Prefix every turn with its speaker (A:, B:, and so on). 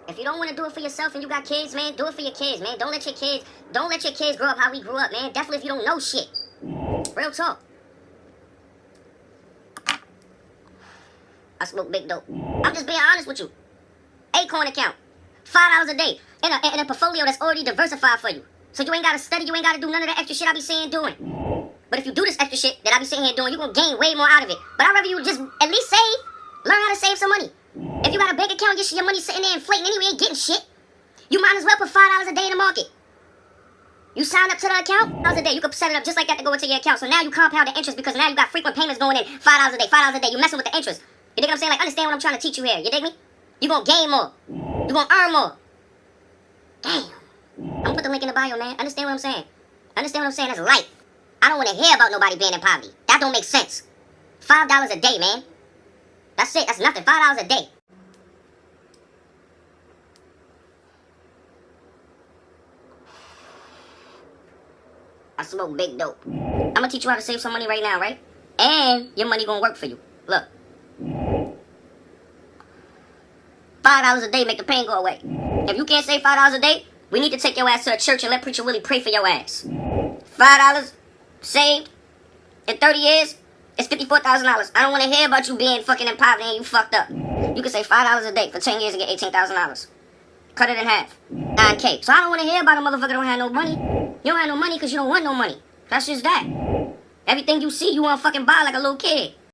A: If you don't want to do it for yourself and you got kids, man, do it for your kids, man. Don't let your kids grow up how we grew up, man. Definitely if you don't know shit. Real talk. I smoke big dope. I'm just being honest with you. Acorn account. $5 a day. In a portfolio that's already diversified for you. So you ain't got to study, you ain't got to do none of that extra shit I be saying doing. But if you do this extra shit that I be sitting here doing, you're going to gain way more out of it. But I'd rather you just at least save. Learn how to save some money. If you got a bank account, your money sitting there inflating anyway, ain't getting shit. You might as well put $5 a day in the market. You sign up to the account, $5 a day. You can set it up just like that to go into your account. So now you compound the interest because now you got frequent payments going in. $5 a day, $5 a day. You messing with the interest. You dig what I'm saying? Like, understand what I'm trying to teach you here. You dig me? You gonna gain more. You gonna earn more. Damn. I'm gonna put the link in the bio, man. Understand what I'm saying? Understand what I'm saying? That's light. I don't want to hear about nobody being in poverty. That don't make sense. $5 a day, man. That's it. That's nothing. $5 a day. I smoke big dope. I'm gonna teach you how to save some money right now, right? And your money gonna work for you. Look. $5 a day make the pain go away. If you can't save $5 a day, we need to take your ass to a church and let Preacher Willie pray for your ass. $5 saved in 30 years, it's $54,000. I don't want to hear about you being fucking in poverty and you fucked up. You can save $5 a day for 10 years and get $18,000. Cut it in half. 9K. So I don't want to hear about a motherfucker don't have no money. You don't have no money because you don't want no money. That's just that. Everything you see, you want to fucking buy like a little kid.